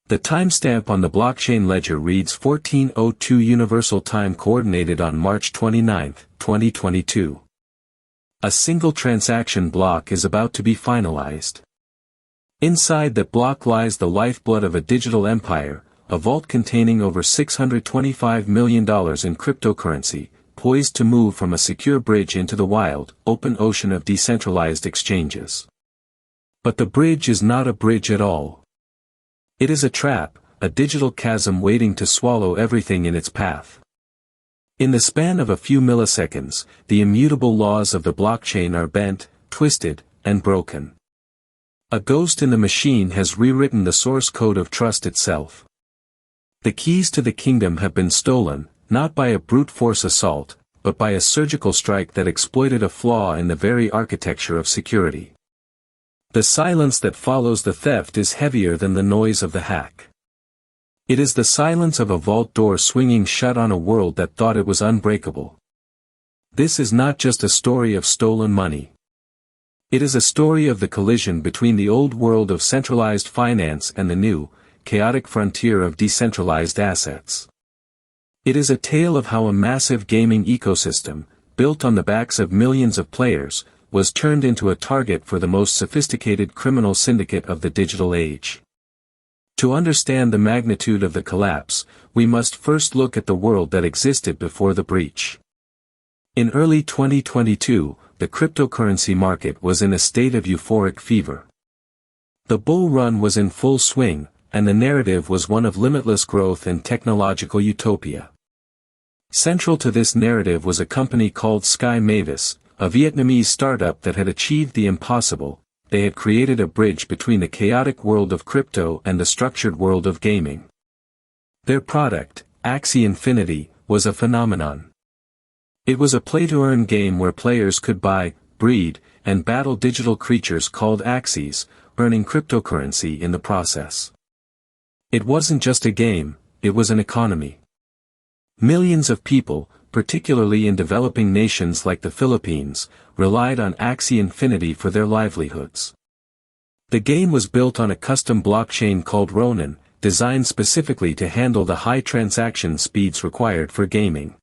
The timestamp on the blockchain ledger reads 1402 Universal Time Coordinated on March 29, 2022. A single transaction block is about to be finalized. Inside that block lies the lifeblood of a digital empire, a vault containing over $625 million in cryptocurrency, poised to move from a secure bridge into the wild, open ocean of decentralized exchanges. But the bridge is not a bridge at all. It is a trap, a digital chasm waiting to swallow everything in its path. In the span of a few milliseconds, the immutable laws of the blockchain are bent, twisted, and broken. A ghost in the machine has rewritten the source code of trust itself. The keys to the kingdom have been stolen, not by a brute force assault, but by a surgical strike that exploited a flaw in the very architecture of security. The silence that follows the theft is heavier than the noise of the hack. It is the silence of a vault door swinging shut on a world that thought it was unbreakable. This is not just a story of stolen money. It is a story of the collision between the old world of centralized finance and the new, chaotic frontier of decentralized assets. It is a tale of how a massive gaming ecosystem, built on the backs of millions of players, was turned into a target for the most sophisticated criminal syndicate of the digital age. To understand the magnitude of the collapse, we must first look at the world that existed before the breach. In early 2022, the cryptocurrency market was in a state of euphoric fever. The bull run was in full swing, and the narrative was one of limitless growth and technological utopia. Central to this narrative was a company called Sky Mavis, a Vietnamese startup that had achieved the impossible. They had created a bridge between the chaotic world of crypto and the structured world of gaming. Their product, Axie Infinity, was a phenomenon. It was a play-to-earn game where players could buy, breed, and battle digital creatures called Axies, earning cryptocurrency in the process. It wasn't just a game, it was an economy. Millions of people, particularly in developing nations like the Philippines, relied on Axie Infinity for their livelihoods. The game was built on a custom blockchain called Ronin, designed specifically to handle the high transaction speeds required for gaming.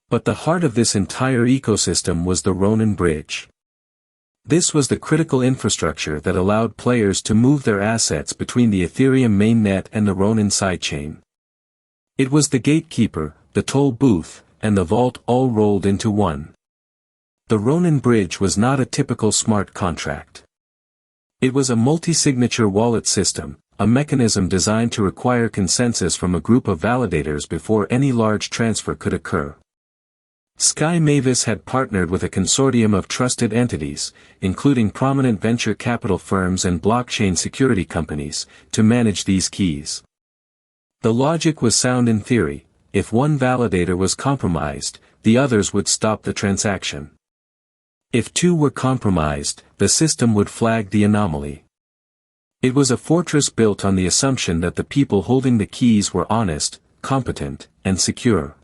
But the heart of this entire ecosystem was the Ronin Bridge. This was the critical infrastructure that allowed players to move their assets between the Ethereum mainnet and the Ronin sidechain. It was the gatekeeper, the toll booth, and the vault all rolled into one. The Ronin Bridge was not a typical smart contract. It was a multi-signature wallet system, a mechanism designed to require consensus from a group of validators before any large transfer could occur. Sky Mavis had partnered with a consortium of trusted entities, including prominent venture capital firms and blockchain security companies, to manage these keys. The logic was sound in theory. If one validator was compromised, the others would stop the transaction. If two were compromised, the system would flag the anomaly. It was a fortress built on the assumption that the people holding the keys were honest, competent, and secure.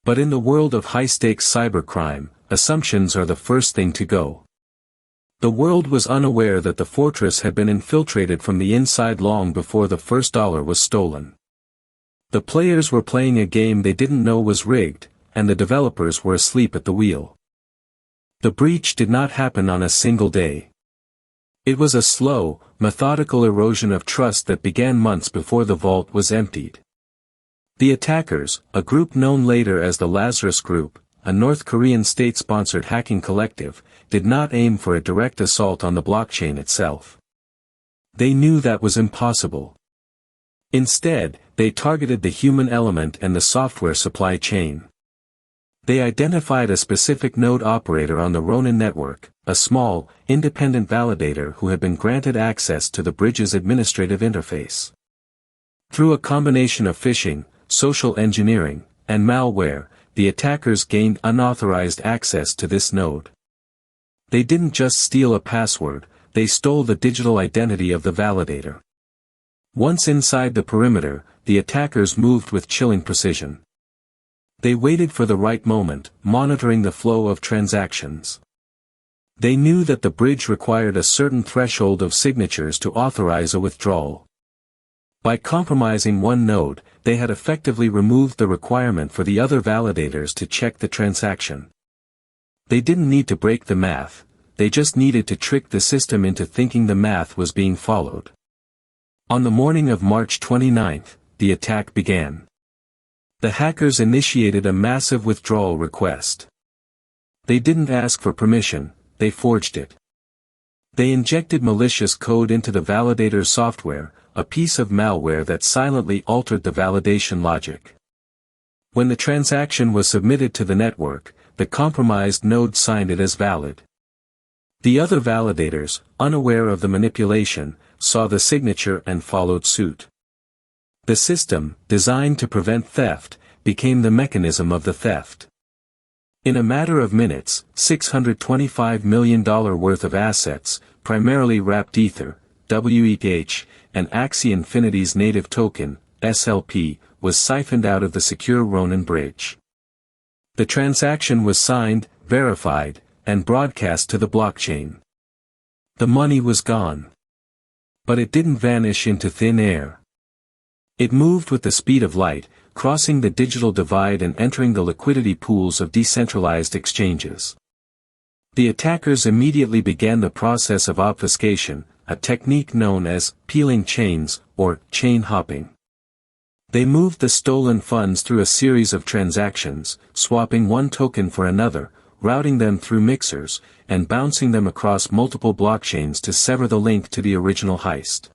But in the world of high-stakes cybercrime, assumptions are the first thing to go. The world was unaware that the fortress had been infiltrated from the inside long before the first dollar was stolen. The players were playing a game they didn't know was rigged, and the developers were asleep at the wheel. The breach did not happen on a single day. It was a slow, methodical erosion of trust that began months before the vault was emptied. The attackers, a group known later as the Lazarus Group, a North Korean state-sponsored hacking collective, did not aim for a direct assault on the blockchain itself. They knew that was impossible. Instead, they targeted the human element and the software supply chain. They identified a specific node operator on the Ronin network, a small, independent validator who had been granted access to the bridge's administrative interface. Through a combination of phishing, social engineering, and malware, the attackers gained unauthorized access to this node. They didn't just steal a password, they stole the digital identity of the validator. Once inside the perimeter, the attackers moved with chilling precision. They waited for the right moment, monitoring the flow of transactions. They knew that the bridge required a certain threshold of signatures to authorize a withdrawal. By compromising one node, they had effectively removed the requirement for the other validators to check the transaction. They didn't need to break the math, they just needed to trick the system into thinking the math was being followed. On the morning of March 29, the attack began. The hackers initiated a massive withdrawal request. They didn't ask for permission, they forged it. They injected malicious code into the validator's software, a piece of malware that silently altered the validation logic. When the transaction was submitted to the network, the compromised node signed it as valid. The other validators, unaware of the manipulation, saw the signature and followed suit. The system, designed to prevent theft, became the mechanism of the theft. In a matter of minutes, $625 million worth of assets, primarily wrapped Ether, WETH, and Axie Infinity's native token, SLP, was siphoned out of the secure Ronin Bridge. The transaction was signed, verified, and broadcast to the blockchain. The money was gone. But it didn't vanish into thin air. It moved with the speed of light, crossing the digital divide and entering the liquidity pools of decentralized exchanges. The attackers immediately began the process of obfuscation, a technique known as peeling chains, or chain hopping. They moved the stolen funds through a series of transactions, swapping one token for another, routing them through mixers, and bouncing them across multiple blockchains to sever the link to the original heist.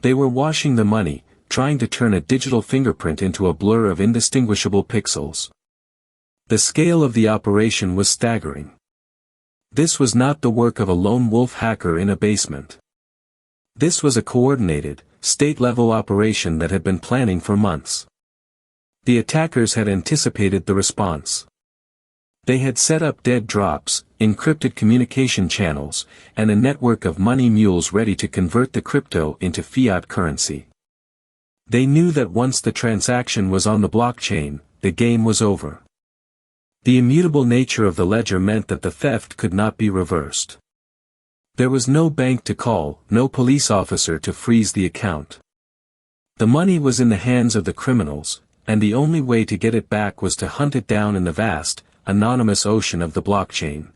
They were washing the money, trying to turn a digital fingerprint into a blur of indistinguishable pixels. The scale of the operation was staggering. This was not the work of a lone wolf hacker in a basement. This was a coordinated, state-level operation that had been planning for months. The attackers had anticipated the response. They had set up dead drops, encrypted communication channels, and a network of money mules ready to convert the crypto into fiat currency. They knew that once the transaction was on the blockchain, the game was over. The immutable nature of the ledger meant that the theft could not be reversed. There was no bank to call, no police officer to freeze the account. The money was in the hands of the criminals, and the only way to get it back was to hunt it down in the vast, anonymous ocean of the blockchain.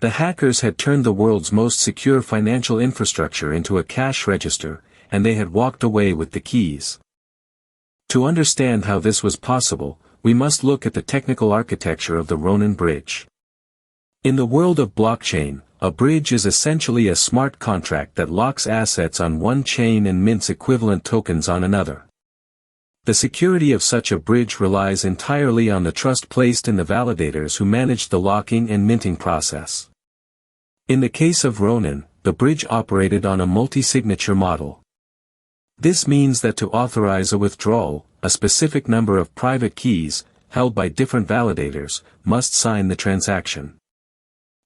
The hackers had turned the world's most secure financial infrastructure into a cash register, and they had walked away with the keys. To understand how this was possible, we must look at the technical architecture of the Ronin Bridge. In the world of blockchain, a bridge is essentially a smart contract that locks assets on one chain and mints equivalent tokens on another. The security of such a bridge relies entirely on the trust placed in the validators who manage the locking and minting process. In the case of Ronin, the bridge operated on a multi-signature model. This means that to authorize a withdrawal, a specific number of private keys, held by different validators, must sign the transaction.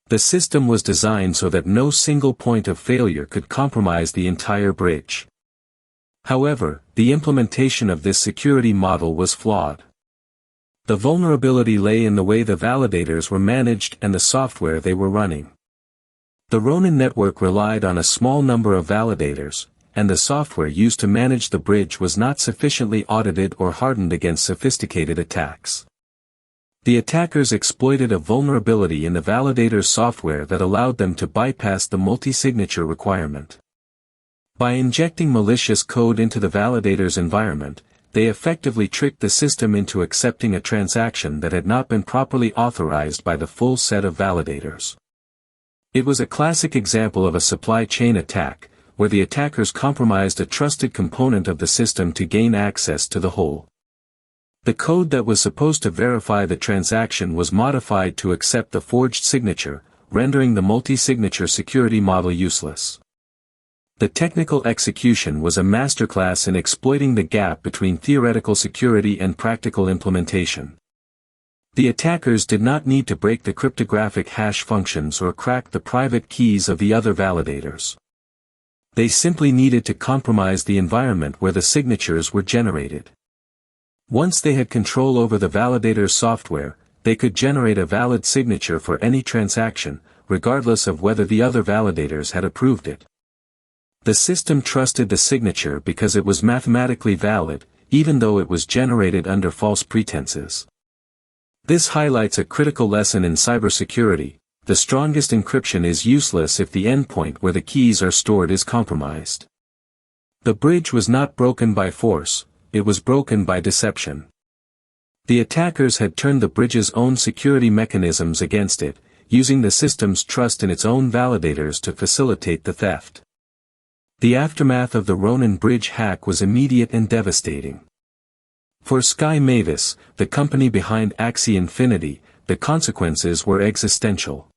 The system was designed so that no single point of failure could compromise the entire bridge. However, the implementation of this security model was flawed. The vulnerability lay in the way the validators were managed and the software they were running. The Ronin network relied on a small number of validators, and the software used to manage the bridge was not sufficiently audited or hardened against sophisticated attacks. The attackers exploited a vulnerability in the validator's software that allowed them to bypass the multi-signature requirement. By injecting malicious code into the validator's environment, they effectively tricked the system into accepting a transaction that had not been properly authorized by the full set of validators. It was a classic example of a supply chain attack, where the attackers compromised a trusted component of the system to gain access to the whole. The code that was supposed to verify the transaction was modified to accept the forged signature, rendering the multi-signature security model useless. The technical execution was a masterclass in exploiting the gap between theoretical security and practical implementation. The attackers did not need to break the cryptographic hash functions or crack the private keys of the other validators. They simply needed to compromise the environment where the signatures were generated. Once they had control over the validator's software, they could generate a valid signature for any transaction, regardless of whether the other validators had approved it. The system trusted the signature because it was mathematically valid, even though it was generated under false pretenses. This highlights a critical lesson in cybersecurity: the strongest encryption is useless if the endpoint where the keys are stored is compromised. The bridge was not broken by force, it was broken by deception. The attackers had turned the bridge's own security mechanisms against it, using the system's trust in its own validators to facilitate the theft. The aftermath of the Ronin Bridge hack was immediate and devastating. For Sky Mavis, the company behind Axie Infinity, the consequences were existential.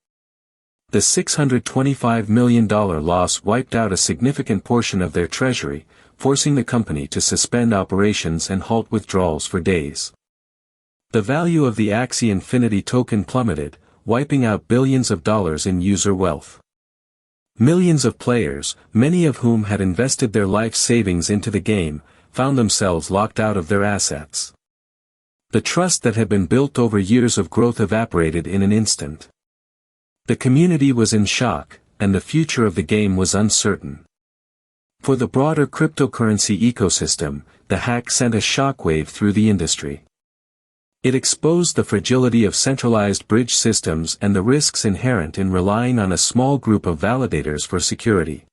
The $625 million loss wiped out a significant portion of their treasury, forcing the company to suspend operations and halt withdrawals for days. The value of the Axie Infinity token plummeted, wiping out billions of dollars in user wealth. Millions of players, many of whom had invested their life savings into the game, found themselves locked out of their assets. The trust that had been built over years of growth evaporated in an instant. The community was in shock, and the future of the game was uncertain. For the broader cryptocurrency ecosystem, the hack sent a shockwave through the industry. It exposed the fragility of centralized bridge systems and the risks inherent in relying on a small group of validators for security.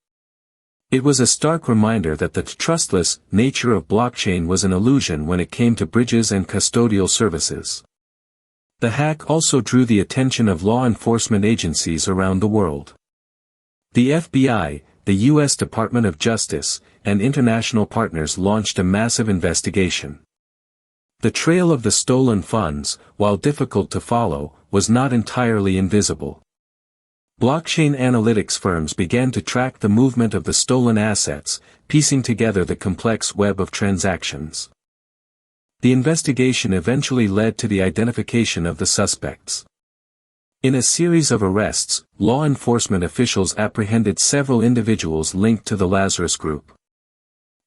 It was a stark reminder that the trustless nature of blockchain was an illusion when it came to bridges and custodial services. The hack also drew the attention of law enforcement agencies around the world. The FBI, the U.S. Department of Justice, and international partners launched a massive investigation. The trail of the stolen funds, while difficult to follow, was not entirely invisible. Blockchain analytics firms began to track the movement of the stolen assets, piecing together the complex web of transactions. The investigation eventually led to the identification of the suspects. In a series of arrests, law enforcement officials apprehended several individuals linked to the Lazarus Group.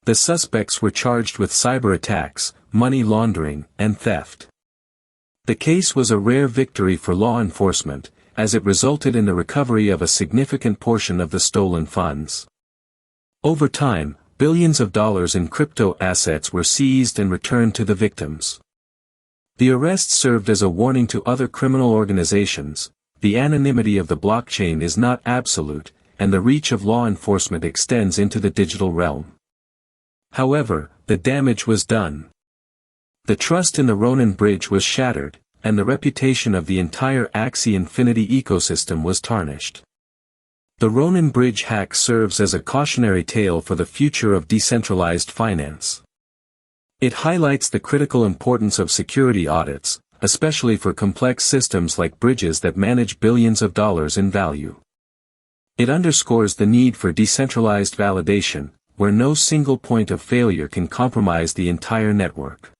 The suspects were charged with cyber attacks, money laundering, and theft. The case was a rare victory for law enforcement, as it resulted in the recovery of a significant portion of the stolen funds. Over time, billions of dollars in crypto assets were seized and returned to the victims. The arrest served as a warning to other criminal organizations: the anonymity of the blockchain is not absolute, and the reach of law enforcement extends into the digital realm. However, the damage was done. The trust in the Ronin Bridge was shattered, and the reputation of the entire Axie Infinity ecosystem was tarnished. The Ronin Bridge hack serves as a cautionary tale for the future of decentralized finance. It highlights the critical importance of security audits, especially for complex systems like bridges that manage billions of dollars in value. It underscores the need for decentralized validation, where no single point of failure can compromise the entire network.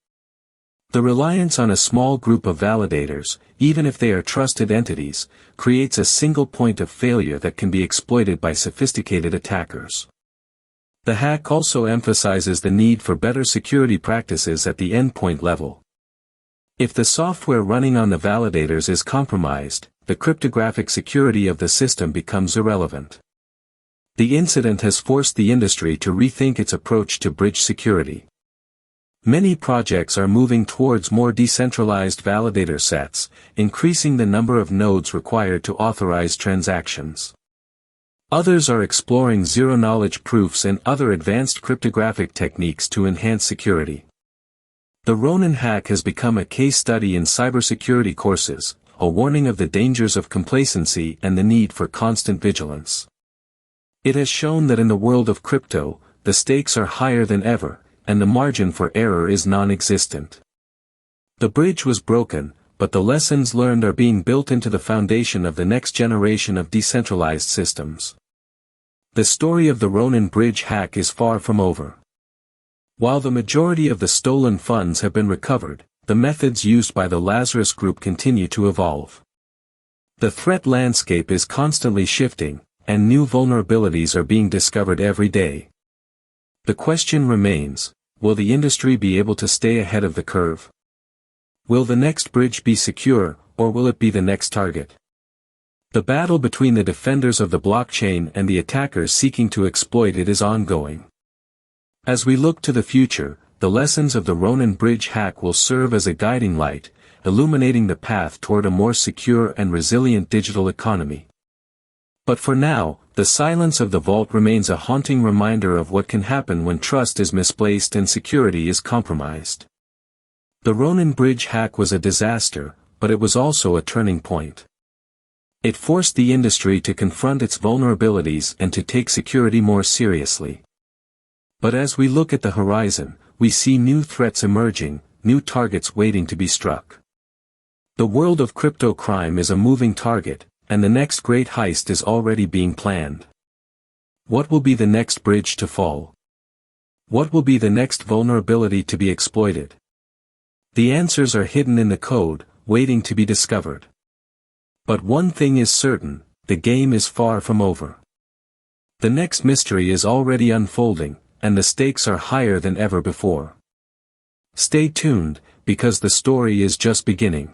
The reliance on a small group of validators, even if they are trusted entities, creates a single point of failure that can be exploited by sophisticated attackers. The hack also emphasizes the need for better security practices at the endpoint level. If the software running on the validators is compromised, the cryptographic security of the system becomes irrelevant. The incident has forced the industry to rethink its approach to bridge security. Many projects are moving towards more decentralized validator sets, increasing the number of nodes required to authorize transactions. Others are exploring zero-knowledge proofs and other advanced cryptographic techniques to enhance security. The Ronin hack has become a case study in cybersecurity courses, a warning of the dangers of complacency and the need for constant vigilance. It has shown that in the world of crypto, the stakes are higher than ever, and the margin for error is non-existent. The bridge was broken, but the lessons learned are being built into the foundation of the next generation of decentralized systems. The story of the Ronin Bridge hack is far from over. While the majority of the stolen funds have been recovered, the methods used by the Lazarus Group continue to evolve. The threat landscape is constantly shifting, and new vulnerabilities are being discovered every day. The question remains, will the industry be able to stay ahead of the curve? Will the next bridge be secure, or will it be the next target? The battle between the defenders of the blockchain and the attackers seeking to exploit it is ongoing. As we look to the future, the lessons of the Ronin Bridge hack will serve as a guiding light, illuminating the path toward a more secure and resilient digital economy. But for now, the silence of the vault remains a haunting reminder of what can happen when trust is misplaced and security is compromised. The Ronin Bridge hack was a disaster, but it was also a turning point. It forced the industry to confront its vulnerabilities and to take security more seriously. But as we look at the horizon, we see new threats emerging, new targets waiting to be struck. The world of crypto crime is a moving target, and the next great heist is already being planned. What will be the next bridge to fall? What will be the next vulnerability to be exploited? The answers are hidden in the code, waiting to be discovered. But one thing is certain, the game is far from over. The next mystery is already unfolding, and the stakes are higher than ever before. Stay tuned, because the story is just beginning.